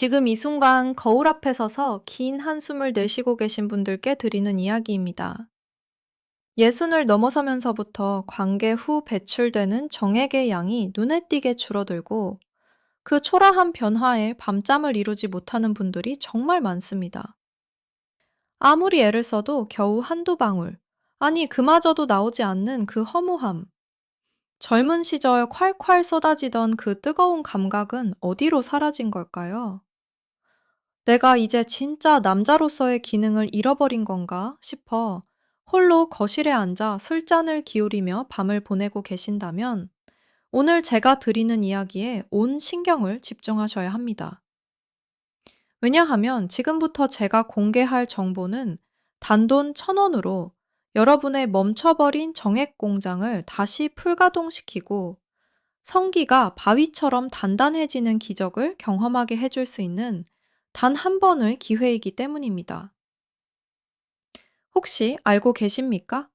지금 이 순간 거울 앞에 서서 긴 한숨을 내쉬고 계신 분들께 드리는 이야기입니다. 예순을 넘어서면서부터 관계 후 배출되는 정액의 양이 눈에 띄게 줄어들고 그 초라한 변화에 밤잠을 이루지 못하는 분들이 정말 많습니다. 아무리 애를 써도 겨우 한두 방울, 아니 그마저도 나오지 않는 그 허무함. 젊은 시절 콸콸 쏟아지던 그 뜨거운 감각은 어디로 사라진 걸까요? 내가 이제 진짜 남자로서의 기능을 잃어버린 건가 싶어 홀로 거실에 앉아 술잔을 기울이며 밤을 보내고 계신다면 오늘 제가 드리는 이야기에 온 신경을 집중하셔야 합니다. 왜냐하면 지금부터 제가 공개할 정보는 단돈 1,000원으로 여러분의 멈춰버린 정액 공장을 다시 풀가동시키고 성기가 바위처럼 단단해지는 기적을 경험하게 해줄 수 있는 단 한 번의 기회이기 때문입니다. 혹시 알고 계십니까?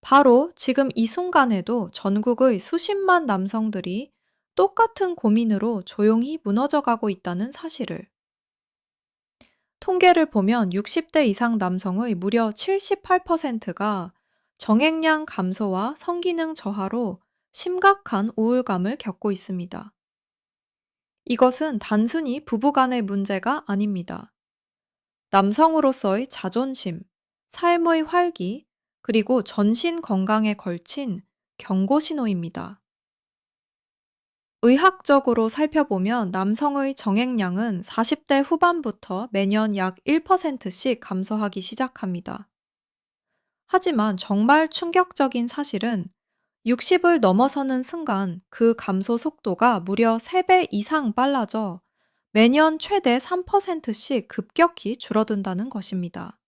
바로 지금 이 순간에도 전국의 수십만 남성들이 똑같은 고민으로 조용히 무너져 가고 있다는 사실을. 통계를 보면 60대 이상 남성의 무려 78%가 정액량 감소와 성기능 저하로 심각한 우울감을 겪고 있습니다. 이것은 단순히 부부간의 문제가 아닙니다. 남성으로서의 자존심, 삶의 활기, 그리고 전신 건강에 걸친 경고 신호입니다. 의학적으로 살펴보면 남성의 정액량은 40대 후반부터 매년 약 1%씩 감소하기 시작합니다. 하지만 정말 충격적인 사실은 60을 넘어서는 순간 그 감소 속도가 무려 3배 이상 빨라져 매년 최대 3%씩 급격히 줄어든다는 것입니다.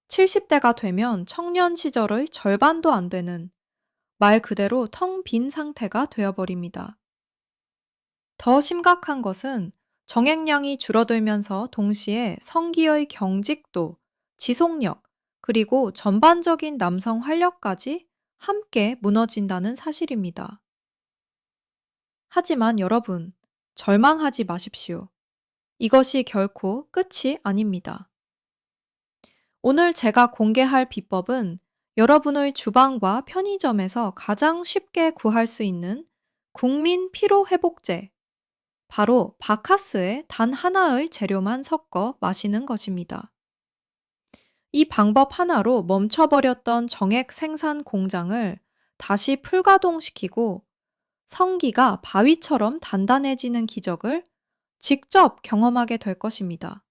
70대가 되면 청년 시절의 절반도 안 되는 말 그대로 텅 빈 상태가 되어버립니다. 더 심각한 것은 정액량이 줄어들면서 동시에 성기의 경직도, 지속력, 그리고 전반적인 남성 활력까지 함께 무너진다는 사실입니다. 하지만 여러분, 절망하지 마십시오. 이것이 결코 끝이 아닙니다. 오늘 제가 공개할 비법은 여러분의 주방과 편의점에서 가장 쉽게 구할 수 있는 국민 피로 회복제, 바로 바카스의 단 하나의 재료만 섞어 마시는 것입니다. 이 방법 하나로 멈춰버렸던 정액 생산 공장을 다시 풀가동시키고 성기가 바위처럼 단단해지는 기적을 직접 경험하게 될 것입니다.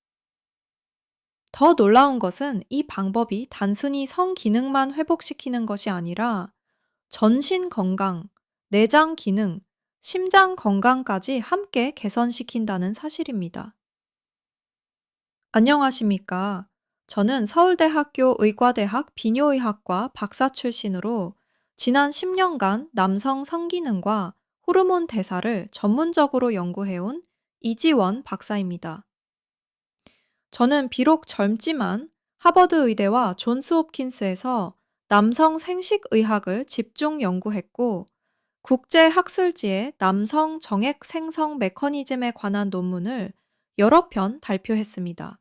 더 놀라운 것은 이 방법이 단순히 성 기능만 회복시키는 것이 아니라 전신 건강, 내장 기능, 심장 건강까지 함께 개선시킨다는 사실입니다. 안녕하십니까. 저는 서울대학교 의과대학 비뇨의학과 박사 출신으로 지난 10년간 남성 성기능과 호르몬 대사를 전문적으로 연구해온 이지원 박사입니다. 저는 비록 젊지만 하버드 의대와 존스 홉킨스에서 남성 생식의학을 집중 연구했고 국제 학술지에 남성 정액 생성 메커니즘에 관한 논문을 여러 편 발표했습니다.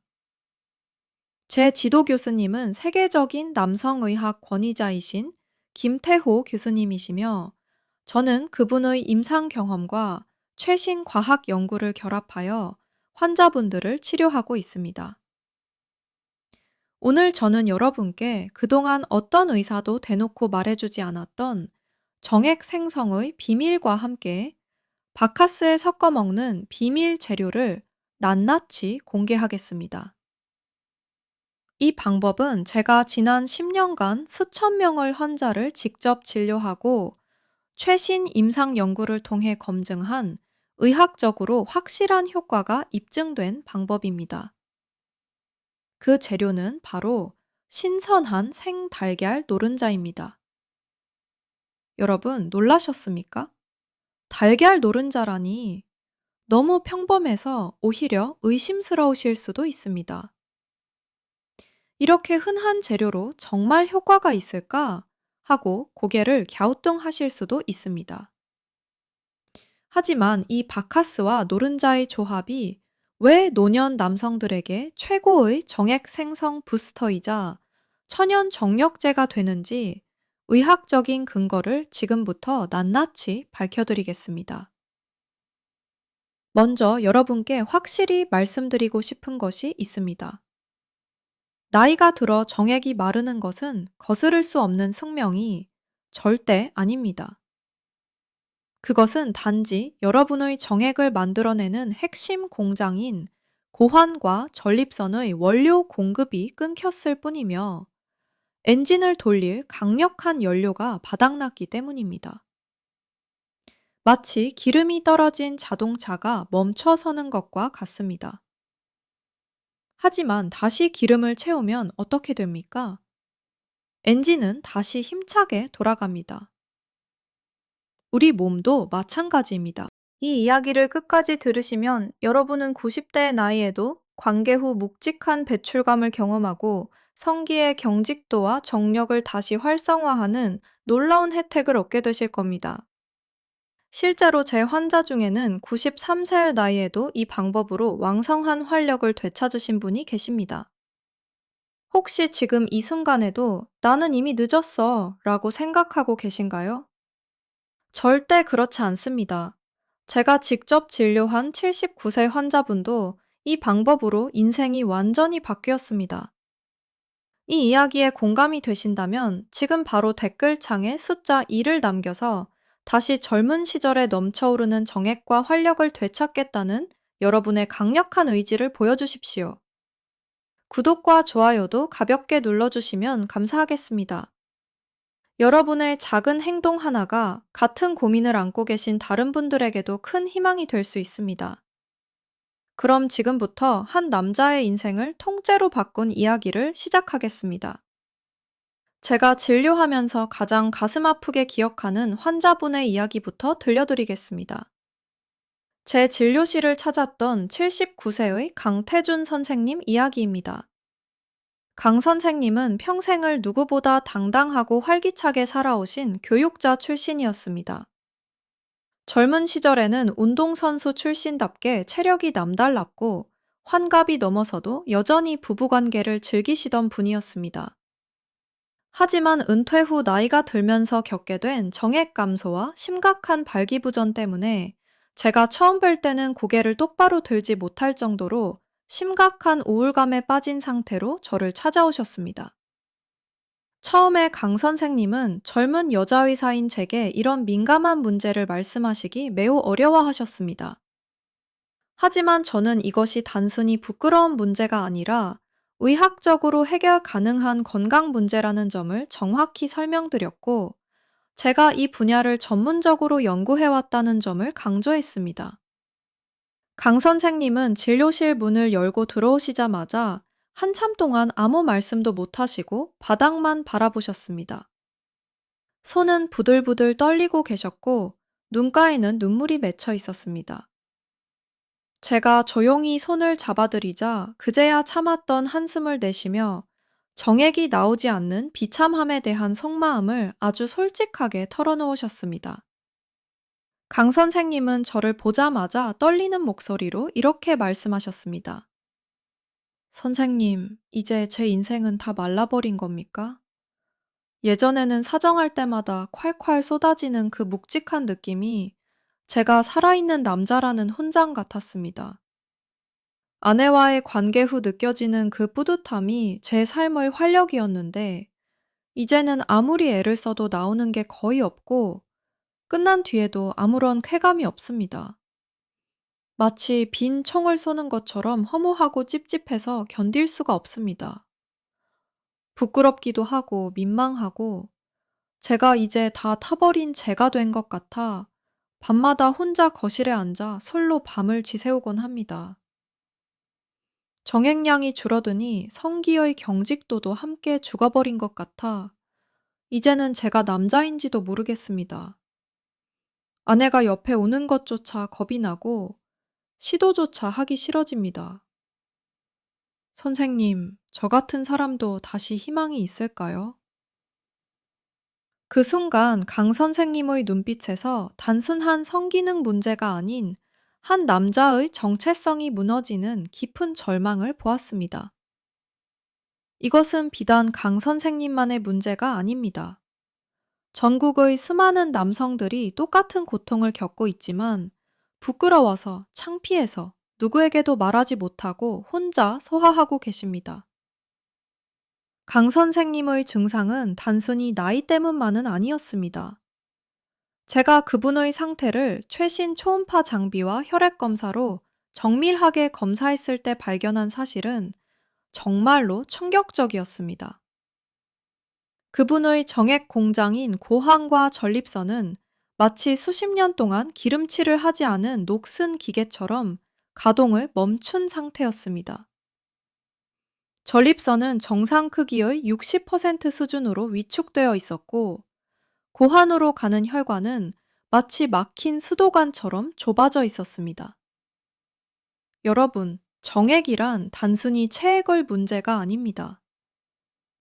제 지도 교수님은 세계적인 남성의학 권위자이신 김태호 교수님이시며 저는 그분의 임상 경험과 최신 과학 연구를 결합하여 환자분들을 치료하고 있습니다. 오늘 저는 여러분께 그동안 어떤 의사도 대놓고 말해주지 않았던 정액 생성의 비밀과 함께 바카스에 섞어 먹는 비밀 재료를 낱낱이 공개하겠습니다. 이 방법은 제가 지난 10년간 수천 명의 환자를 직접 진료하고 최신 임상 연구를 통해 검증한 의학적으로 확실한 효과가 입증된 방법입니다. 그 재료는 바로 신선한 생달걀 노른자입니다. 여러분, 놀라셨습니까? 달걀 노른자라니 너무 평범해서 오히려 의심스러우실 수도 있습니다. 이렇게 흔한 재료로 정말 효과가 있을까? 하고 고개를 갸우뚱하실 수도 있습니다. 하지만 이 바카스와 노른자의 조합이 왜 노년 남성들에게 최고의 정액 생성 부스터이자 천연 정력제가 되는지 의학적인 근거를 지금부터 낱낱이 밝혀드리겠습니다. 먼저 여러분께 확실히 말씀드리고 싶은 것이 있습니다. 나이가 들어 정액이 마르는 것은 거스를 수 없는 숙명이 절대 아닙니다. 그것은 단지 여러분의 정액을 만들어내는 핵심 공장인 고환과 전립선의 원료 공급이 끊겼을 뿐이며 엔진을 돌릴 강력한 연료가 바닥났기 때문입니다. 마치 기름이 떨어진 자동차가 멈춰서는 것과 같습니다. 하지만 다시 기름을 채우면 어떻게 됩니까? 엔진은 다시 힘차게 돌아갑니다. 우리 몸도 마찬가지입니다. 이 이야기를 끝까지 들으시면 여러분은 90대의 나이에도 관계 후 묵직한 배출감을 경험하고 성기의 경직도와 정력을 다시 활성화하는 놀라운 혜택을 얻게 되실 겁니다. 실제로 제 환자 중에는 93세의 나이에도 이 방법으로 왕성한 활력을 되찾으신 분이 계십니다. 혹시 지금 이 순간에도 나는 이미 늦었어 라고 생각하고 계신가요? 절대 그렇지 않습니다. 제가 직접 진료한 79세 환자분도 이 방법으로 인생이 완전히 바뀌었습니다. 이 이야기에 공감이 되신다면 지금 바로 댓글창에 숫자 2를 남겨서 다시 젊은 시절에 넘쳐오르는 정액과 활력을 되찾겠다는 여러분의 강력한 의지를 보여주십시오. 구독과 좋아요도 가볍게 눌러주시면 감사하겠습니다. 여러분의 작은 행동 하나가 같은 고민을 안고 계신 다른 분들에게도 큰 희망이 될 수 있습니다. 그럼 지금부터 한 남자의 인생을 통째로 바꾼 이야기를 시작하겠습니다. 제가 진료하면서 가장 가슴 아프게 기억하는 환자분의 이야기부터 들려드리겠습니다. 제 진료실을 찾았던 79세의 강태준 선생님 이야기입니다. 강 선생님은 평생을 누구보다 당당하고 활기차게 살아오신 교육자 출신이었습니다. 젊은 시절에는 운동선수 출신답게 체력이 남달랐고 환갑이 넘어서도 여전히 부부관계를 즐기시던 분이었습니다. 하지만 은퇴 후 나이가 들면서 겪게 된 정액 감소와 심각한 발기부전 때문에 제가 처음 뵐 때는 고개를 똑바로 들지 못할 정도로 심각한 우울감에 빠진 상태로 저를 찾아오셨습니다. 처음에 강 선생님은 젊은 여자 의사인 제게 이런 민감한 문제를 말씀하시기 매우 어려워하셨습니다. 하지만 저는 이것이 단순히 부끄러운 문제가 아니라 의학적으로 해결 가능한 건강 문제라는 점을 정확히 설명드렸고, 제가 이 분야를 전문적으로 연구해왔다는 점을 강조했습니다. 강 선생님은 진료실 문을 열고 들어오시자마자 한참 동안 아무 말씀도 못하시고 바닥만 바라보셨습니다. 손은 부들부들 떨리고 계셨고 눈가에는 눈물이 맺혀 있었습니다. 제가 조용히 손을 잡아드리자 그제야 참았던 한숨을 내쉬며 정액이 나오지 않는 비참함에 대한 속마음을 아주 솔직하게 털어놓으셨습니다. 강 선생님은 저를 보자마자 떨리는 목소리로 이렇게 말씀하셨습니다. 선생님, 이제 제 인생은 다 말라버린 겁니까? 예전에는 사정할 때마다 콸콸 쏟아지는 그 묵직한 느낌이 제가 살아있는 남자라는 훈장 같았습니다. 아내와의 관계 후 느껴지는 그 뿌듯함이 제 삶의 활력이었는데, 이제는 아무리 애를 써도 나오는 게 거의 없고, 끝난 뒤에도 아무런 쾌감이 없습니다. 마치 빈 총을 쏘는 것처럼 허무하고 찝찝해서 견딜 수가 없습니다. 부끄럽기도 하고 민망하고 제가 이제 다 타버린 재가 된 것 같아 밤마다 혼자 거실에 앉아 솔로 밤을 지새우곤 합니다. 정액량이 줄어드니 성기의 경직도도 함께 죽어버린 것 같아 이제는 제가 남자인지도 모르겠습니다. 아내가 옆에 오는 것조차 겁이 나고 시도조차 하기 싫어집니다. 선생님, 저 같은 사람도 다시 희망이 있을까요? 그 순간 강 선생님의 눈빛에서 단순한 성기능 문제가 아닌 한 남자의 정체성이 무너지는 깊은 절망을 보았습니다. 이것은 비단 강 선생님만의 문제가 아닙니다. 전국의 수많은 남성들이 똑같은 고통을 겪고 있지만 부끄러워서 창피해서 누구에게도 말하지 못하고 혼자 소화하고 계십니다. 강 선생님의 증상은 단순히 나이 때문만은 아니었습니다. 제가 그분의 상태를 최신 초음파 장비와 혈액 검사로 정밀하게 검사했을 때 발견한 사실은 정말로 충격적이었습니다. 그분의 정액 공장인 고항과 전립선은 마치 수십 년 동안 기름칠을 하지 않은 녹슨 기계처럼 가동을 멈춘 상태였습니다. 전립선은 정상 크기의 60% 수준으로 위축되어 있었고, 고환으로 가는 혈관은 마치 막힌 수도관처럼 좁아져 있었습니다. 여러분, 정액이란 단순히 체액의 문제가 아닙니다.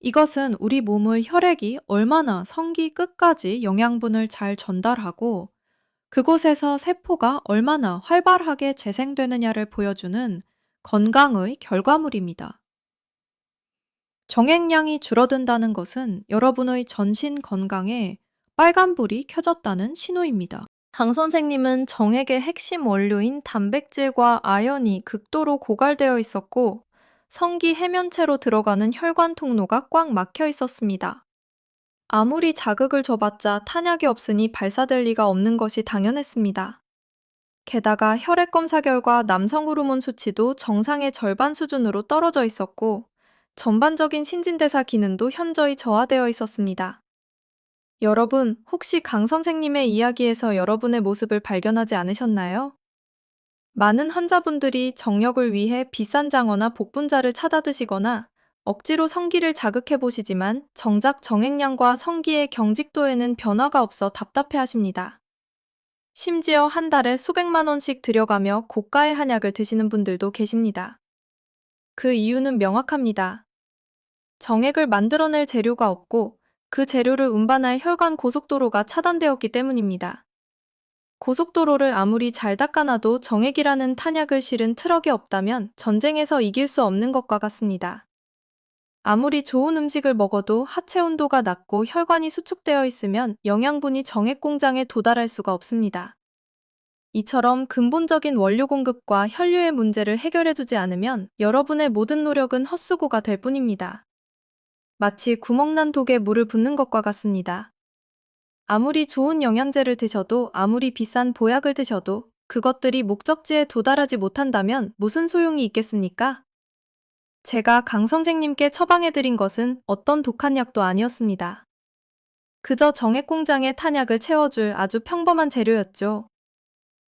이것은 우리 몸의 혈액이 얼마나 성기 끝까지 영양분을 잘 전달하고 그곳에서 세포가 얼마나 활발하게 재생되느냐를 보여주는 건강의 결과물입니다. 정액량이 줄어든다는 것은 여러분의 전신 건강에 빨간불이 켜졌다는 신호입니다. 강 선생님은 정액의 핵심 원료인 단백질과 아연이 극도로 고갈되어 있었고, 성기 해면체로 들어가는 혈관 통로가 꽉 막혀 있었습니다. 아무리 자극을 줘봤자 탄약이 없으니 발사될 리가 없는 것이 당연했습니다. 게다가 혈액 검사 결과 남성 호르몬 수치도 정상의 절반 수준으로 떨어져 있었고, 전반적인 신진대사 기능도 현저히 저하되어 있었습니다. 여러분, 혹시 강 선생님의 이야기에서 여러분의 모습을 발견하지 않으셨나요? 많은 환자분들이 정력을 위해 비싼 장어나 복분자를 찾아 드시거나 억지로 성기를 자극해 보시지만 정작 정액량과 성기의 경직도에는 변화가 없어 답답해 하십니다. 심지어 한 달에 수백만 원씩 들여가며 고가의 한약을 드시는 분들도 계십니다. 그 이유는 명확합니다. 정액을 만들어낼 재료가 없고 그 재료를 운반할 혈관 고속도로가 차단되었기 때문입니다. 고속도로를 아무리 잘 닦아놔도 정액이라는 탄약을 실은 트럭이 없다면 전쟁에서 이길 수 없는 것과 같습니다. 아무리 좋은 음식을 먹어도 하체 온도가 낮고 혈관이 수축되어 있으면 영양분이 정액 공장에 도달할 수가 없습니다. 이처럼 근본적인 원료 공급과 혈류의 문제를 해결해주지 않으면 여러분의 모든 노력은 헛수고가 될 뿐입니다. 마치 구멍난 독에 물을 붓는 것과 같습니다. 아무리 좋은 영양제를 드셔도 아무리 비싼 보약을 드셔도 그것들이 목적지에 도달하지 못한다면 무슨 소용이 있겠습니까? 제가 강 선생님께 처방해드린 것은 어떤 독한 약도 아니었습니다. 그저 정액 공장에 탄약을 채워줄 아주 평범한 재료였죠.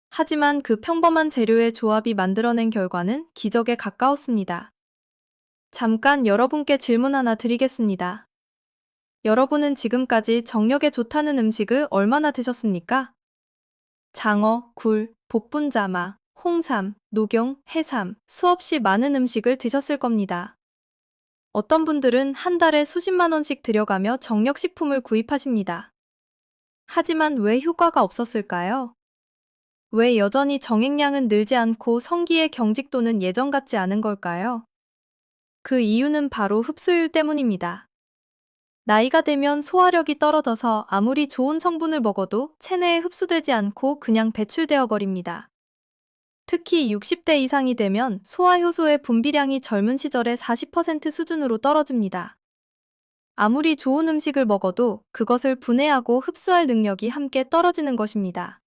하지만 그 평범한 재료의 조합이 만들어낸 결과는 기적에 가까웠습니다. 잠깐 여러분께 질문 하나 드리겠습니다. 여러분은 지금까지 정력에 좋다는 음식을 얼마나 드셨습니까? 장어, 굴, 복분자마, 홍삼, 녹용, 해삼, 수없이 많은 음식을 드셨을 겁니다. 어떤 분들은 한 달에 수십만 원씩 들여가며 정력식품을 구입하십니다. 하지만 왜 효과가 없었을까요? 왜 여전히 정액량은 늘지 않고 성기의 경직도는 예전 같지 않은 걸까요? 그 이유는 바로 흡수율 때문입니다. 나이가 되면 소화력이 떨어져서 아무리 좋은 성분을 먹어도 체내에 흡수되지 않고 그냥 배출되어 버립니다. 특히 60대 이상이 되면 소화효소의 분비량이 젊은 시절의 40% 수준으로 떨어집니다. 아무리 좋은 음식을 먹어도 그것을 분해하고 흡수할 능력이 함께 떨어지는 것입니다.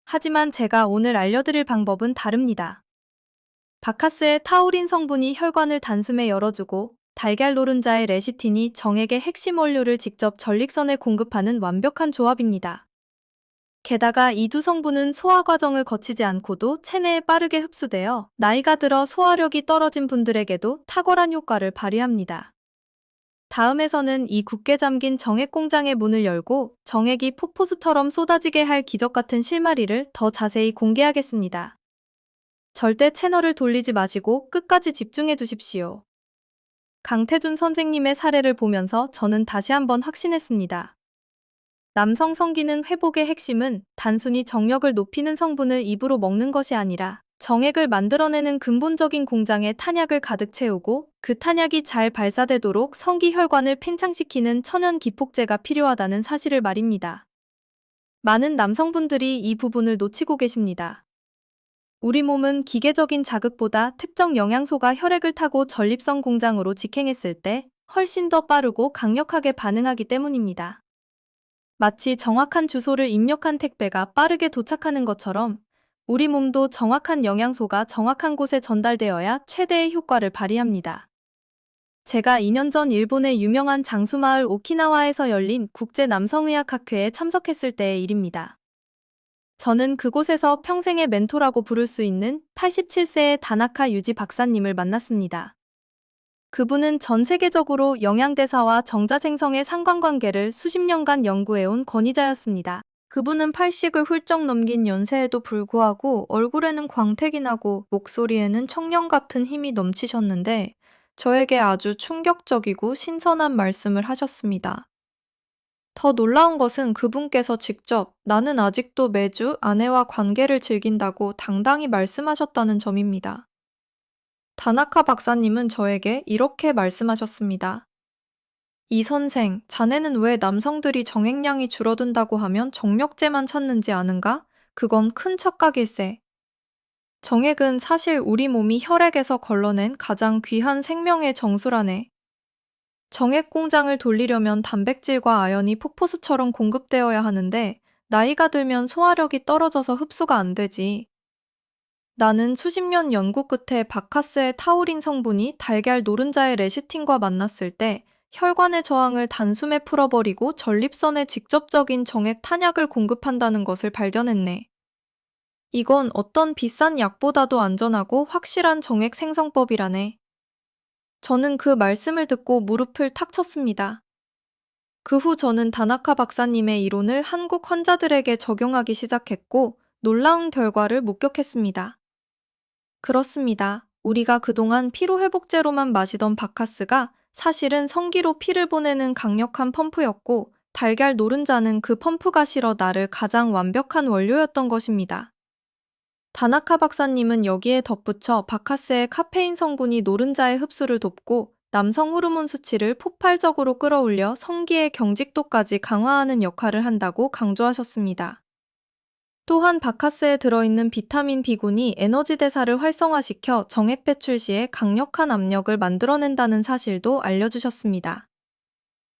하지만 제가 오늘 알려드릴 방법은 다릅니다. 바카스의 타우린 성분이 혈관을 단숨에 열어주고 달걀 노른자의 레시틴이 정액의 핵심 원료를 직접 전립선에 공급하는 완벽한 조합입니다. 게다가 이 두 성분은 소화 과정을 거치지 않고도 체내에 빠르게 흡수되어 나이가 들어 소화력이 떨어진 분들에게도 탁월한 효과를 발휘합니다. 다음에서는 이 굳게 잠긴 정액 공장의 문을 열고 정액이 폭포수처럼 쏟아지게 할 기적 같은 실마리를 더 자세히 공개하겠습니다. 절대 채널을 돌리지 마시고 끝까지 집중해 주십시오. 강태준 선생님의 사례를 보면서 저는 다시 한번 확신했습니다. 남성 성기능 회복의 핵심은 단순히 정력을 높이는 성분을 입으로 먹는 것이 아니라 정액을 만들어내는 근본적인 공장에 탄약을 가득 채우고 그 탄약이 잘 발사되도록 성기 혈관을 팽창시키는 천연 기폭제가 필요하다는 사실을 말입니다. 많은 남성분들이 이 부분을 놓치고 계십니다. 우리 몸은 기계적인 자극보다 특정 영양소가 혈액을 타고 전립선 공장으로 직행했을 때 훨씬 더 빠르고 강력하게 반응하기 때문입니다. 마치 정확한 주소를 입력한 택배가 빠르게 도착하는 것처럼 우리 몸도 정확한 영양소가 정확한 곳에 전달되어야 최대의 효과를 발휘합니다. 제가 2년 전 일본의 유명한 장수마을 오키나와에서 열린 국제 남성의학학회에 참석했을 때의 일입니다. 저는 그곳에서 평생의 멘토라고 부를 수 있는 87세의 다나카 유지 박사님을 만났습니다. 그분은 전 세계적으로 영양대사와 정자 생성의 상관관계를 수십 년간 연구해온 권위자였습니다. 그분은 80을 훌쩍 넘긴 연세에도 불구하고 얼굴에는 광택이 나고 목소리에는 청년 같은 힘이 넘치셨는데 저에게 아주 충격적이고 신선한 말씀을 하셨습니다. 더 놀라운 것은 그분께서 직접 나는 아직도 매주 아내와 관계를 즐긴다고 당당히 말씀하셨다는 점입니다. 다나카 박사님은 저에게 이렇게 말씀하셨습니다. 이 선생, 자네는 왜 남성들이 정액량이 줄어든다고 하면 정력제만 찾는지 아는가? 그건 큰 착각일세. 정액은 사실 우리 몸이 혈액에서 걸러낸 가장 귀한 생명의 정수라네. 정액 공장을 돌리려면 단백질과 아연이 폭포수처럼 공급되어야 하는데 나이가 들면 소화력이 떨어져서 흡수가 안 되지. 나는 수십 년 연구 끝에 바카스의 타우린 성분이 달걀 노른자의 레시틴과 만났을 때 혈관의 저항을 단숨에 풀어버리고 전립선에 직접적인 정액 탄약을 공급한다는 것을 발견했네. 이건 어떤 비싼 약보다도 안전하고 확실한 정액 생성법이라네. 저는 그 말씀을 듣고 무릎을 탁 쳤습니다. 그 후 저는 다나카 박사님의 이론을 한국 환자들에게 적용하기 시작했고 놀라운 결과를 목격했습니다. 그렇습니다. 우리가 그동안 피로회복제로만 마시던 바카스가 사실은 성기로 피를 보내는 강력한 펌프였고 달걀 노른자는 그 펌프가 실어 나를 가장 완벽한 원료였던 것입니다. 다나카 박사님은 여기에 덧붙여 바카스의 카페인 성분이 노른자의 흡수를 돕고 남성 호르몬 수치를 폭발적으로 끌어올려 성기의 경직도까지 강화하는 역할을 한다고 강조하셨습니다. 또한 바카스에 들어있는 비타민 B군이 에너지 대사를 활성화시켜 정액 배출 시에 강력한 압력을 만들어낸다는 사실도 알려주셨습니다.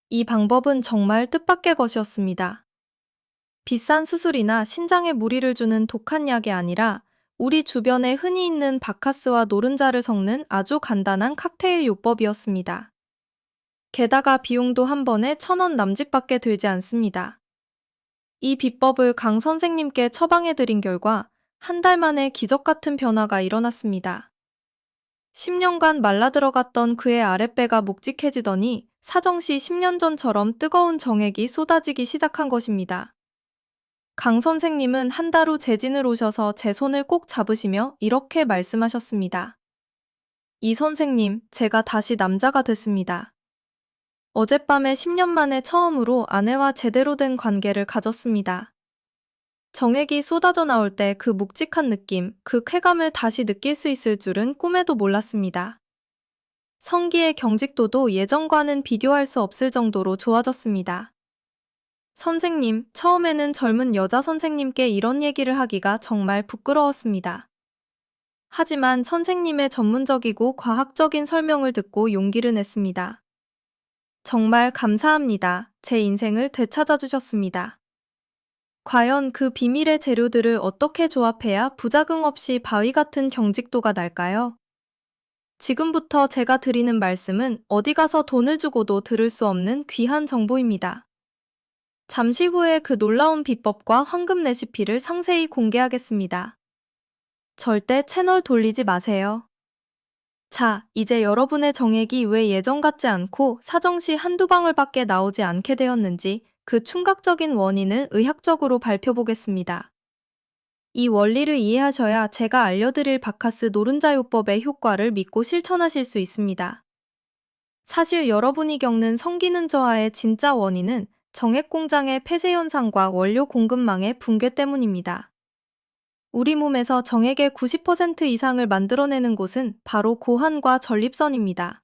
이 방법은 정말 뜻밖의 것이었습니다. 비싼 수술이나 신장에 무리를 주는 독한 약이 아니라 우리 주변에 흔히 있는 바카스와 노른자를 섞는 아주 간단한 칵테일 요법이었습니다. 게다가 비용도 한 번에 1,000원 남짓밖에 들지 않습니다. 이 비법을 강 선생님께 처방해드린 결과 한 달 만에 기적 같은 변화가 일어났습니다. 10년간 말라들어갔던 그의 아랫배가 묵직해지더니 사정시 10년 전처럼 뜨거운 정액이 쏟아지기 시작한 것입니다. 강 선생님은 한 달 후 재진을 오셔서 제 손을 꼭 잡으시며 이렇게 말씀하셨습니다. 이 선생님, 제가 다시 남자가 됐습니다. 어젯밤에 10년 만에 처음으로 아내와 제대로 된 관계를 가졌습니다. 정액이 쏟아져 나올 때 그 묵직한 느낌, 그 쾌감을 다시 느낄 수 있을 줄은 꿈에도 몰랐습니다. 성기의 경직도도 예전과는 비교할 수 없을 정도로 좋아졌습니다. 선생님, 처음에는 젊은 여자 선생님께 이런 얘기를 하기가 정말 부끄러웠습니다. 하지만 선생님의 전문적이고 과학적인 설명을 듣고 용기를 냈습니다. 정말 감사합니다. 제 인생을 되찾아 주셨습니다. 과연 그 비밀의 재료들을 어떻게 조합해야 부작용 없이 바위 같은 경직도가 날까요? 지금부터 제가 드리는 말씀은 어디 가서 돈을 주고도 들을 수 없는 귀한 정보입니다. 잠시 후에 그 놀라운 비법과 황금 레시피를 상세히 공개하겠습니다. 절대 채널 돌리지 마세요. 자, 이제 여러분의 정액이 왜 예전 같지 않고 사정시 한두 방울밖에 나오지 않게 되었는지 그 충격적인 원인을 의학적으로 밝혀보겠습니다. 이 원리를 이해하셔야 제가 알려드릴 바카스 노른자요법의 효과를 믿고 실천하실 수 있습니다. 사실 여러분이 겪는 성기능 저하의 진짜 원인은 정액 공장의 폐쇄 현상과 원료 공급망의 붕괴 때문입니다. 우리 몸에서 정액의 90% 이상을 만들어내는 곳은 바로 고환과 전립선입니다.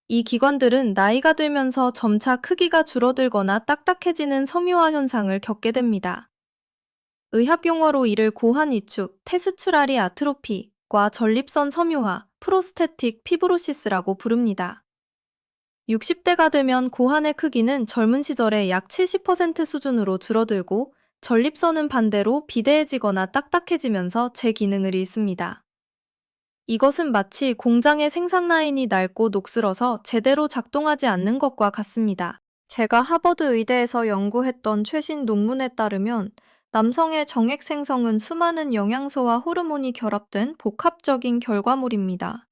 이 기관들은 나이가 들면서 점차 크기가 줄어들거나 딱딱해지는 섬유화 현상을 겪게 됩니다. 의학 용어로 이를 고환 위축, 테스츄라리 아트로피과 전립선 섬유화, 프로스테틱 피브로시스라고 부릅니다. 60대가 되면 고환의 크기는 젊은 시절의 약 70% 수준으로 줄어들고 전립선은 반대로 비대해지거나 딱딱해지면서 제 기능을 잃습니다. 이것은 마치 공장의 생산 라인이 낡고 녹슬어서 제대로 작동하지 않는 것과 같습니다. 제가 하버드 의대에서 연구했던 최신 논문에 따르면 남성의 정액 생성은 수많은 영양소와 호르몬이 결합된 복합적인 결과물입니다.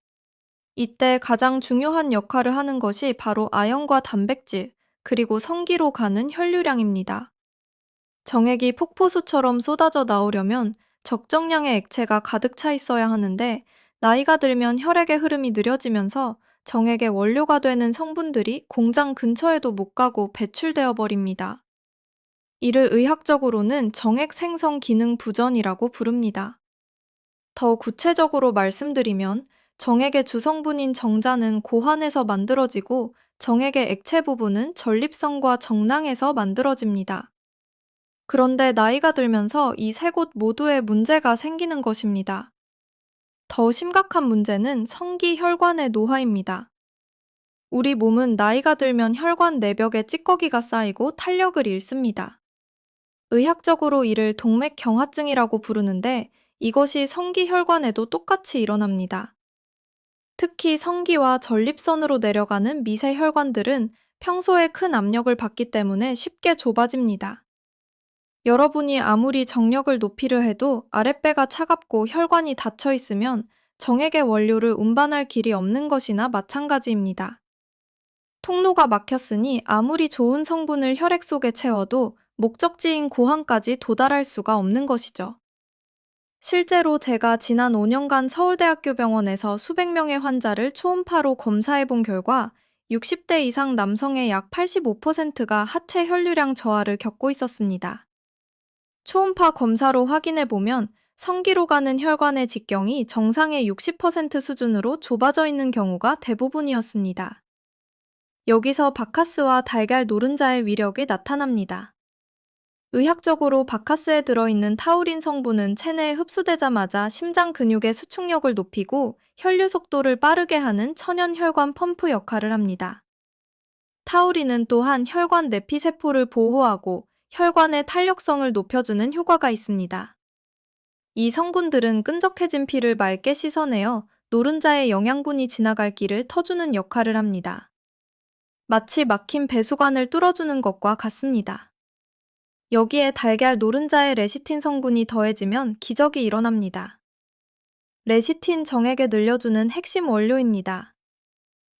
이때 가장 중요한 역할을 하는 것이 바로 아연과 단백질, 그리고 성기로 가는 혈류량입니다. 정액이 폭포수처럼 쏟아져 나오려면 적정량의 액체가 가득 차 있어야 하는데 나이가 들면 혈액의 흐름이 느려지면서 정액의 원료가 되는 성분들이 공장 근처에도 못 가고 배출되어 버립니다. 이를 의학적으로는 정액 생성 기능 부전이라고 부릅니다. 더 구체적으로 말씀드리면 정액의 주성분인 정자는 고환에서 만들어지고 정액의 액체 부분은 전립선과 정낭에서 만들어집니다. 그런데 나이가 들면서 이 세 곳 모두에 문제가 생기는 것입니다. 더 심각한 문제는 성기 혈관의 노화입니다. 우리 몸은 나이가 들면 혈관 내벽에 찌꺼기가 쌓이고 탄력을 잃습니다. 의학적으로 이를 동맥경화증이라고 부르는데 이것이 성기 혈관에도 똑같이 일어납니다. 특히 성기와 전립선으로 내려가는 미세 혈관들은 평소에 큰 압력을 받기 때문에 쉽게 좁아집니다. 여러분이 아무리 정력을 높이려 해도 아랫배가 차갑고 혈관이 닫혀 있으면 정액의 원료를 운반할 길이 없는 것이나 마찬가지입니다. 통로가 막혔으니 아무리 좋은 성분을 혈액 속에 채워도 목적지인 고환까지 도달할 수가 없는 것이죠. 실제로 제가 지난 5년간 서울대학교 병원에서 수백 명의 환자를 초음파로 검사해 본 결과 60대 이상 남성의 약 85%가 하체 혈류량 저하를 겪고 있었습니다. 초음파 검사로 확인해 보면 성기로 가는 혈관의 직경이 정상의 60% 수준으로 좁아져 있는 경우가 대부분이었습니다. 여기서 바카스와 달걀 노른자의 위력이 나타납니다. 의학적으로 바카스에 들어있는 타우린 성분은 체내에 흡수되자마자 심장 근육의 수축력을 높이고 혈류 속도를 빠르게 하는 천연 혈관 펌프 역할을 합니다. 타우린은 또한 혈관 내피세포를 보호하고 혈관의 탄력성을 높여주는 효과가 있습니다. 이 성분들은 끈적해진 피를 맑게 씻어내어 노른자의 영양분이 지나갈 길을 터주는 역할을 합니다. 마치 막힌 배수관을 뚫어주는 것과 같습니다. 여기에 달걀 노른자의 레시틴 성분이 더해지면 기적이 일어납니다. 레시틴 정액에 늘려주는 핵심 원료입니다.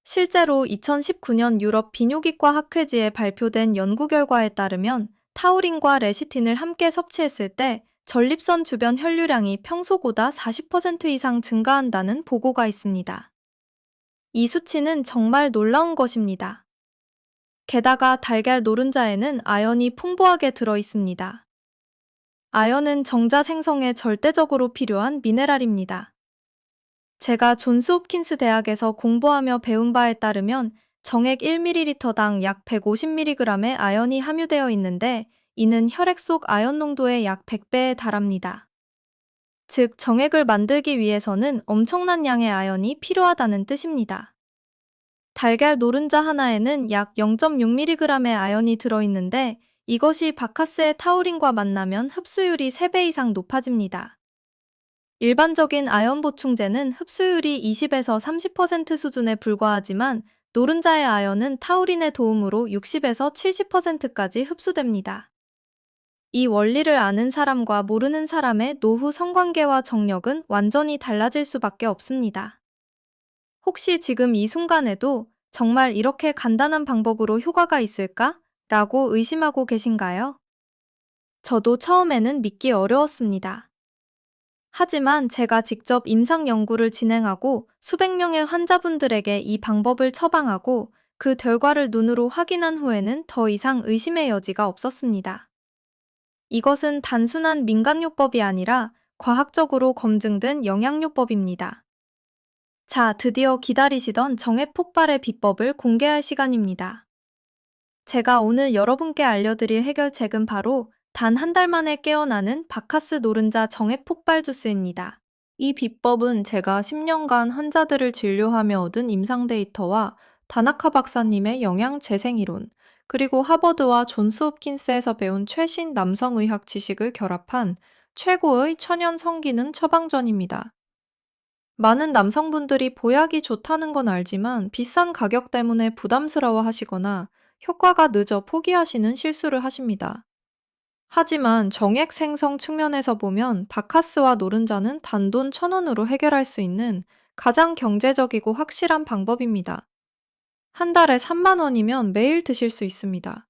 실제로 2019년 유럽 비뇨기과 학회지에 발표된 연구 결과에 따르면 타우린과 레시틴을 함께 섭취했을 때 전립선 주변 혈류량이 평소보다 40% 이상 증가한다는 보고가 있습니다. 이 수치는 정말 놀라운 것입니다. 게다가 달걀 노른자에는 아연이 풍부하게 들어 있습니다. 아연은 정자 생성에 절대적으로 필요한 미네랄입니다. 제가 존스 홉킨스 대학에서 공부하며 배운 바에 따르면 정액 1ml당 약 150mg의 아연이 함유되어 있는데 이는 혈액 속 아연 농도의 약 100배에 달합니다. 즉, 정액을 만들기 위해서는 엄청난 양의 아연이 필요하다는 뜻입니다. 달걀 노른자 하나에는 약 0.6mg의 아연이 들어있는데 이것이 바카스의 타우린과 만나면 흡수율이 3배 이상 높아집니다. 일반적인 아연 보충제는 흡수율이 20에서 30% 수준에 불과하지만 노른자의 아연은 타우린의 도움으로 60에서 70%까지 흡수됩니다. 이 원리를 아는 사람과 모르는 사람의 노후 성관계와 정력은 완전히 달라질 수밖에 없습니다. 혹시 지금 이 순간에도 정말 이렇게 간단한 방법으로 효과가 있을까? 라고 의심하고 계신가요? 저도 처음에는 믿기 어려웠습니다. 하지만 제가 직접 임상 연구를 진행하고 수백 명의 환자분들에게 이 방법을 처방하고 그 결과를 눈으로 확인한 후에는 더 이상 의심의 여지가 없었습니다. 이것은 단순한 민간요법이 아니라 과학적으로 검증된 영양요법입니다. 자, 드디어 기다리시던 정액 폭발의 비법을 공개할 시간입니다. 제가 오늘 여러분께 알려드릴 해결책은 바로 단 한 달 만에 깨어나는 바카스 노른자 정액 폭발 주스입니다. 이 비법은 제가 10년간 환자들을 진료하며 얻은 임상 데이터와 다나카 박사님의 영양 재생 이론, 그리고 하버드와 존스 홉킨스에서 배운 최신 남성의학 지식을 결합한 최고의 천연 성기능 처방전입니다. 많은 남성분들이 보약이 좋다는 건 알지만 비싼 가격 때문에 부담스러워 하시거나 효과가 늦어 포기하시는 실수를 하십니다. 하지만 정액 생성 측면에서 보면 바카스와 노른자는 단돈 1,000원으로 해결할 수 있는 가장 경제적이고 확실한 방법입니다. 한 달에 3만 원이면 매일 드실 수 있습니다.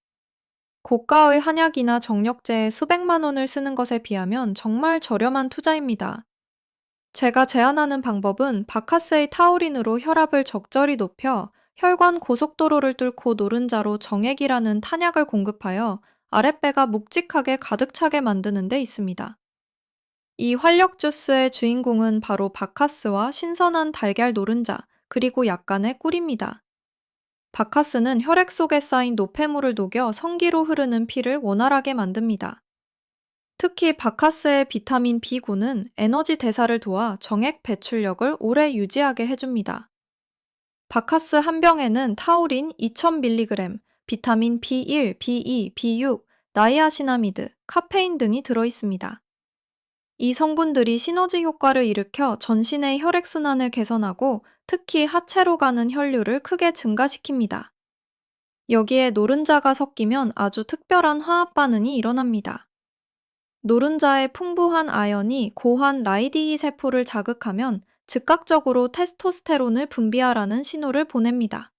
고가의 한약이나 정력제에 수백만 원을 쓰는 것에 비하면 정말 저렴한 투자입니다. 제가 제안하는 방법은 바카스의 타우린으로 혈압을 적절히 높여 혈관 고속도로를 뚫고 노른자로 정액이라는 탄약을 공급하여 아랫배가 묵직하게 가득 차게 만드는 데 있습니다. 이 활력 주스의 주인공은 바로 바카스와 신선한 달걀 노른자, 그리고 약간의 꿀입니다. 바카스는 혈액 속에 쌓인 노폐물을 녹여 성기로 흐르는 피를 원활하게 만듭니다. 특히 바카스의 비타민 B9는 에너지 대사를 도와 정액 배출력을 오래 유지하게 해줍니다. 바카스 한 병에는 타우린 2000mg, 비타민 B1, B2, B6, 나이아시나미드, 카페인 등이 들어있습니다. 이 성분들이 시너지 효과를 일으켜 전신의 혈액순환을 개선하고 특히 하체로 가는 혈류를 크게 증가시킵니다. 여기에 노른자가 섞이면 아주 특별한 화학 반응이 일어납니다. 노른자의 풍부한 아연이 고환 라이디이 세포를 자극하면 즉각적으로 테스토스테론을 분비하라는 신호를 보냅니다.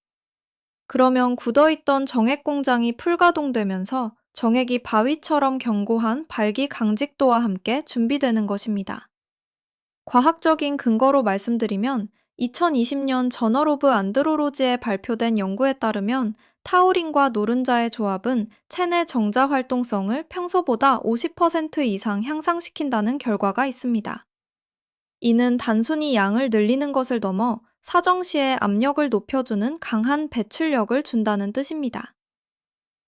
그러면 굳어있던 정액 공장이 풀가동되면서 정액이 바위처럼 견고한 발기 강직도와 함께 준비되는 것입니다. 과학적인 근거로 말씀드리면 2020년 저널 오브 안드로로지에 발표된 연구에 따르면 타우린과 노른자의 조합은 체내 정자 활동성을 평소보다 50% 이상 향상시킨다는 결과가 있습니다. 이는 단순히 양을 늘리는 것을 넘어 사정시에 압력을 높여주는 강한 배출력을 준다는 뜻입니다.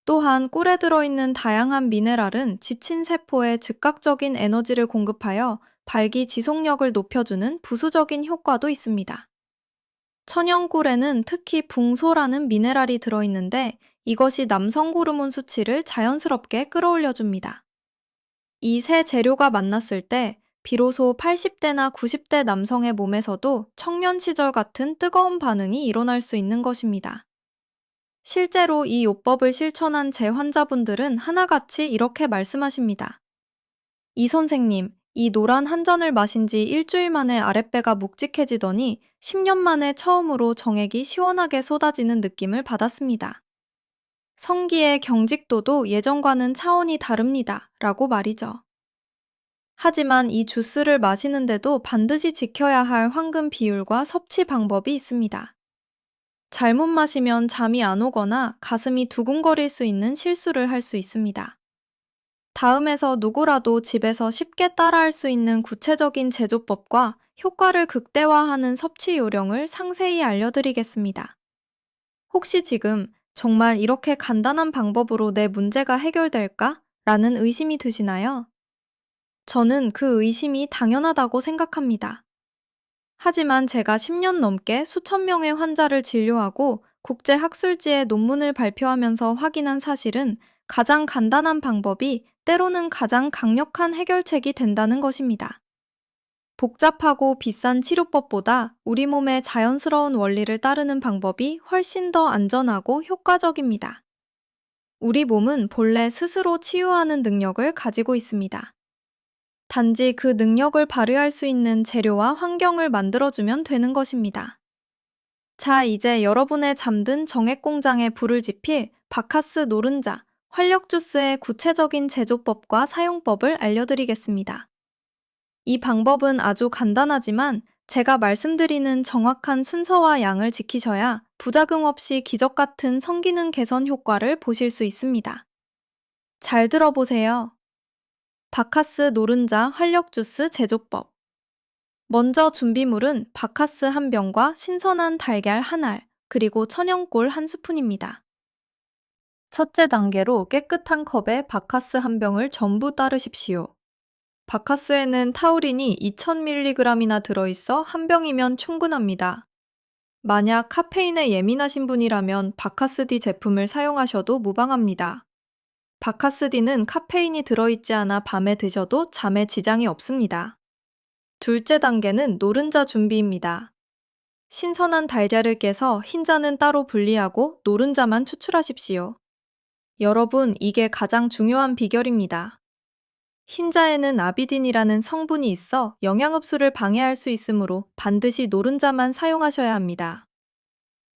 또한 꿀에 들어있는 다양한 미네랄은 지친 세포에 즉각적인 에너지를 공급하여 발기 지속력을 높여주는 부수적인 효과도 있습니다. 천연꿀에는 특히 붕소라는 미네랄이 들어있는데 이것이 남성 호르몬 수치를 자연스럽게 끌어올려줍니다. 이 세 재료가 만났을 때 비로소 80대나 90대 남성의 몸에서도 청년 시절 같은 뜨거운 반응이 일어날 수 있는 것입니다. 실제로 이 요법을 실천한 제 환자분들은 하나같이 이렇게 말씀하십니다. 이 선생님, 이 노란 한 잔을 마신 지 일주일 만에 아랫배가 묵직해지더니 10년 만에 처음으로 정액이 시원하게 쏟아지는 느낌을 받았습니다. 성기의 경직도도 예전과는 차원이 다릅니다. 라고 말이죠. 하지만 이 주스를 마시는데도 반드시 지켜야 할 황금 비율과 섭취 방법이 있습니다. 잘못 마시면 잠이 안 오거나 가슴이 두근거릴 수 있는 실수를 할 수 있습니다. 다음에서 누구라도 집에서 쉽게 따라할 수 있는 구체적인 제조법과 효과를 극대화하는 섭취 요령을 상세히 알려드리겠습니다. 혹시 지금 정말 이렇게 간단한 방법으로 내 문제가 해결될까? 라는 의심이 드시나요? 저는 그 의심이 당연하다고 생각합니다. 하지만 제가 10년 넘게 수천 명의 환자를 진료하고 국제 학술지에 논문을 발표하면서 확인한 사실은 가장 간단한 방법이 때로는 가장 강력한 해결책이 된다는 것입니다. 복잡하고 비싼 치료법보다 우리 몸의 자연스러운 원리를 따르는 방법이 훨씬 더 안전하고 효과적입니다. 우리 몸은 본래 스스로 치유하는 능력을 가지고 있습니다. 단지 그 능력을 발휘할 수 있는 재료와 환경을 만들어주면 되는 것입니다. 자, 이제 여러분의 잠든 정액 공장에 불을 지필 바카스 노른자, 활력 주스의 구체적인 제조법과 사용법을 알려드리겠습니다. 이 방법은 아주 간단하지만 제가 말씀드리는 정확한 순서와 양을 지키셔야 부작용 없이 기적 같은 성기능 개선 효과를 보실 수 있습니다. 잘 들어보세요. 바카스 노른자 활력 주스 제조법. 먼저 준비물은 바카스 한 병과 신선한 달걀 한 알, 그리고 천연골 한 스푼입니다. 첫째 단계로 깨끗한 컵에 바카스 한 병을 전부 따르십시오. 바카스에는 타우린이 2000mg이나 들어있어 한 병이면 충분합니다. 만약 카페인에 예민하신 분이라면 바카스디 제품을 사용하셔도 무방합니다. 바카스디는 카페인이 들어있지 않아 밤에 드셔도 잠에 지장이 없습니다. 둘째 단계는 노른자 준비입니다. 신선한 달걀을 깨서 흰자는 따로 분리하고 노른자만 추출하십시오. 여러분, 이게 가장 중요한 비결입니다. 흰자에는 아비딘이라는 성분이 있어 영양 흡수를 방해할 수 있으므로 반드시 노른자만 사용하셔야 합니다.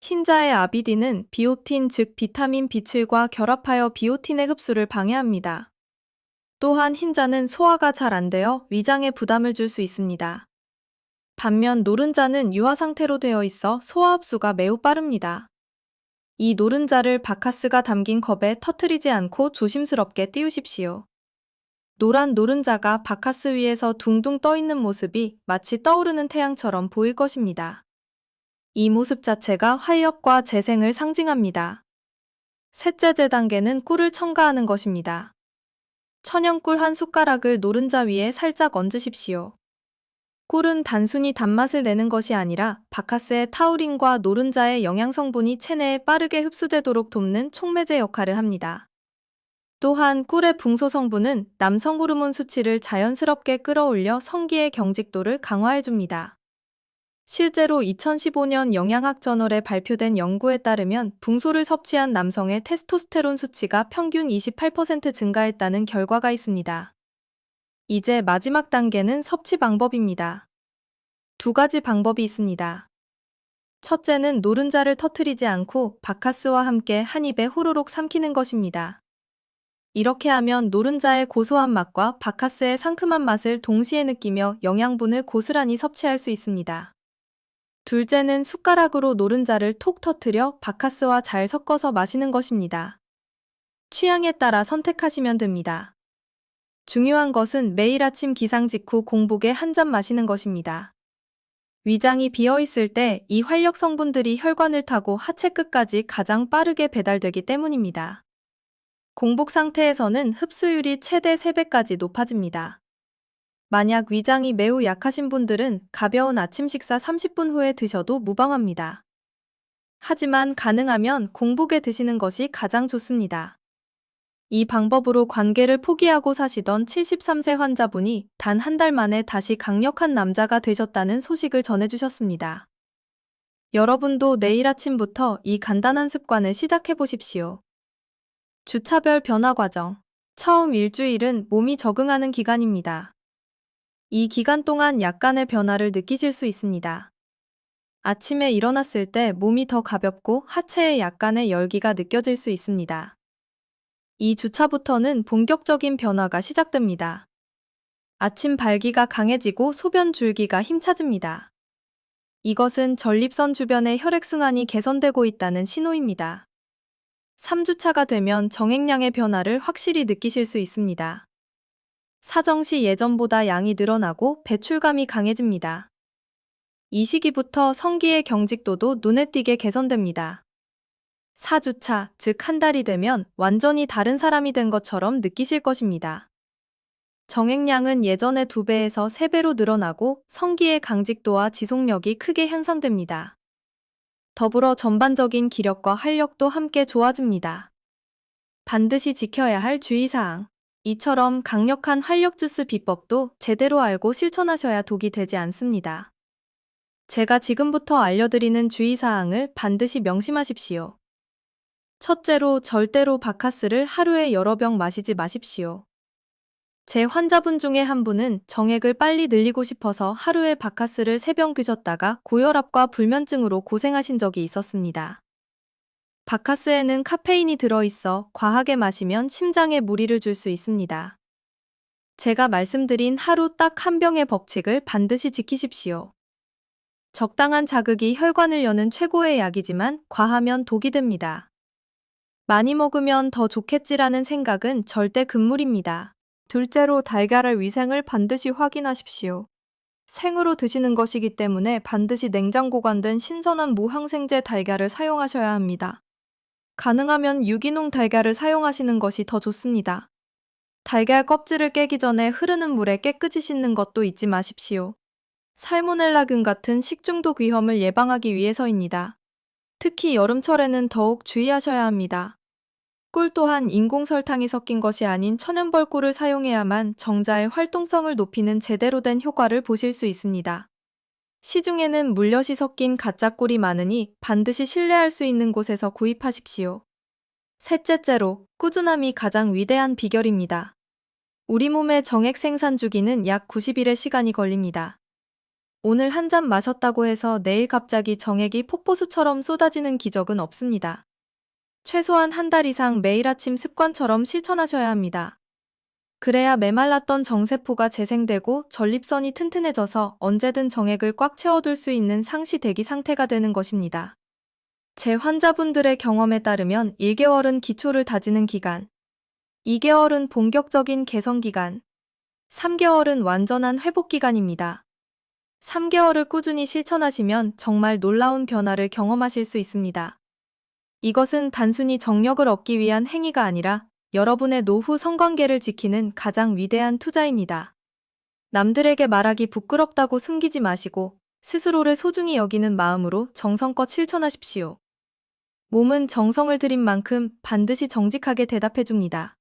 흰자의 아비딘은 비오틴 즉 비타민 B7과 결합하여 비오틴의 흡수를 방해합니다. 또한 흰자는 소화가 잘 안 되어 위장에 부담을 줄 수 있습니다. 반면 노른자는 유화 상태로 되어 있어 소화 흡수가 매우 빠릅니다. 이 노른자를 바카스가 담긴 컵에 터뜨리지 않고 조심스럽게 띄우십시오. 노란 노른자가 바카스 위에서 둥둥 떠 있는 모습이 마치 떠오르는 태양처럼 보일 것입니다. 이 모습 자체가 활력과 재생을 상징합니다. 셋째 단계는 꿀을 첨가하는 것입니다. 천연꿀 한 숟가락을 노른자 위에 살짝 얹으십시오. 꿀은 단순히 단맛을 내는 것이 아니라 바카스의 타우린과 노른자의 영양성분이 체내에 빠르게 흡수되도록 돕는 촉매제 역할을 합니다. 또한 꿀의 붕소 성분은 남성 호르몬 수치를 자연스럽게 끌어올려 성기의 경직도를 강화해줍니다. 실제로 2015년 영양학 저널에 발표된 연구에 따르면 붕소를 섭취한 남성의 테스토스테론 수치가 평균 28% 증가했다는 결과가 있습니다. 이제 마지막 단계는 섭취 방법입니다. 두 가지 방법이 있습니다. 첫째는 노른자를 터뜨리지 않고 바카스와 함께 한 입에 후루룩 삼키는 것입니다. 이렇게 하면 노른자의 고소한 맛과 바카스의 상큼한 맛을 동시에 느끼며 영양분을 고스란히 섭취할 수 있습니다. 둘째는 숟가락으로 노른자를 톡 터뜨려 바카스와 잘 섞어서 마시는 것입니다. 취향에 따라 선택하시면 됩니다. 중요한 것은 매일 아침 기상 직후 공복에 한 잔 마시는 것입니다. 위장이 비어있을 때 이 활력 성분들이 혈관을 타고 하체 끝까지 가장 빠르게 배달되기 때문입니다. 공복 상태에서는 흡수율이 최대 3배까지 높아집니다. 만약 위장이 매우 약하신 분들은 가벼운 아침 식사 30분 후에 드셔도 무방합니다. 하지만 가능하면 공복에 드시는 것이 가장 좋습니다. 이 방법으로 관계를 포기하고 사시던 73세 환자분이 단 한 달 만에 다시 강력한 남자가 되셨다는 소식을 전해주셨습니다. 여러분도 내일 아침부터 이 간단한 습관을 시작해 보십시오. 주차별 변화 과정. 처음 일주일은 몸이 적응하는 기간입니다. 이 기간 동안 약간의 변화를 느끼실 수 있습니다. 아침에 일어났을 때 몸이 더 가볍고 하체에 약간의 열기가 느껴질 수 있습니다. 이 주차부터는 본격적인 변화가 시작됩니다. 아침 발기가 강해지고 소변 줄기가 힘차집니다. 이것은 전립선 주변의 혈액순환이 개선되고 있다는 신호입니다. 3주차가 되면 정액량의 변화를 확실히 느끼실 수 있습니다. 사정 시 예전보다 양이 늘어나고 배출감이 강해집니다. 이 시기부터 성기의 경직도도 눈에 띄게 개선됩니다. 4주차, 즉 한 달이 되면 완전히 다른 사람이 된 것처럼 느끼실 것입니다. 정액량은 예전의 2배에서 3배로 늘어나고 성기의 강직도와 지속력이 크게 향상됩니다. 더불어 전반적인 기력과 활력도 함께 좋아집니다. 반드시 지켜야 할 주의사항. 이처럼 강력한 활력 주스 비법도 제대로 알고 실천하셔야 독이 되지 않습니다. 제가 지금부터 알려드리는 주의사항을 반드시 명심하십시오. 첫째로, 절대로 바카스를 하루에 여러 병 마시지 마십시오. 제 환자분 중에 한 분은 정액을 빨리 늘리고 싶어서 하루에 바카스를 3병 드셨다가 고혈압과 불면증으로 고생하신 적이 있었습니다. 바카스에는 카페인이 들어있어 과하게 마시면 심장에 무리를 줄 수 있습니다. 제가 말씀드린 하루 딱 한 병의 법칙을 반드시 지키십시오. 적당한 자극이 혈관을 여는 최고의 약이지만 과하면 독이 됩니다. 많이 먹으면 더 좋겠지라는 생각은 절대 금물입니다. 둘째로 달걀의 위생을 반드시 확인하십시오. 생으로 드시는 것이기 때문에 반드시 냉장 보관된 신선한 무항생제 달걀을 사용하셔야 합니다. 가능하면 유기농 달걀을 사용하시는 것이 더 좋습니다. 달걀 껍질을 깨기 전에 흐르는 물에 깨끗이 씻는 것도 잊지 마십시오. 살모넬라균 같은 식중독 위험을 예방하기 위해서입니다. 특히 여름철에는 더욱 주의하셔야 합니다. 꿀 또한 인공 설탕이 섞인 것이 아닌 천연벌 꿀을 사용해야만 정자의 활동성을 높이는 제대로 된 효과를 보실 수 있습니다. 시중에는 물엿이 섞인 가짜 꿀이 많으니 반드시 신뢰할 수 있는 곳에서 구입하십시오. 셋째째로, 꾸준함이 가장 위대한 비결입니다. 우리 몸의 정액 생산 주기는 약 90일의 시간이 걸립니다. 오늘 한 잔 마셨다고 해서 내일 갑자기 정액이 폭포수처럼 쏟아지는 기적은 없습니다. 최소한 한 달 이상 매일 아침 습관처럼 실천하셔야 합니다. 그래야 메말랐던 정세포가 재생되고 전립선이 튼튼해져서 언제든 정액을 꽉 채워둘 수 있는 상시 대기 상태가 되는 것입니다. 제 환자분들의 경험에 따르면 1개월은 기초를 다지는 기간, 2개월은 본격적인 개선 기간, 3개월은 완전한 회복 기간입니다. 3개월을 꾸준히 실천하시면 정말 놀라운 변화를 경험하실 수 있습니다. 이것은 단순히 정력을 얻기 위한 행위가 아니라 여러분의 노후 성관계를 지키는 가장 위대한 투자입니다. 남들에게 말하기 부끄럽다고 숨기지 마시고 스스로를 소중히 여기는 마음으로 정성껏 실천하십시오. 몸은 정성을 들인 만큼 반드시 정직하게 대답해줍니다.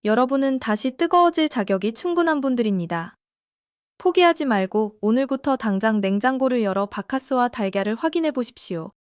여러분은 다시 뜨거워질 자격이 충분한 분들입니다. 포기하지 말고 오늘부터 당장 냉장고를 열어 바카스와 달걀을 확인해 보십시오.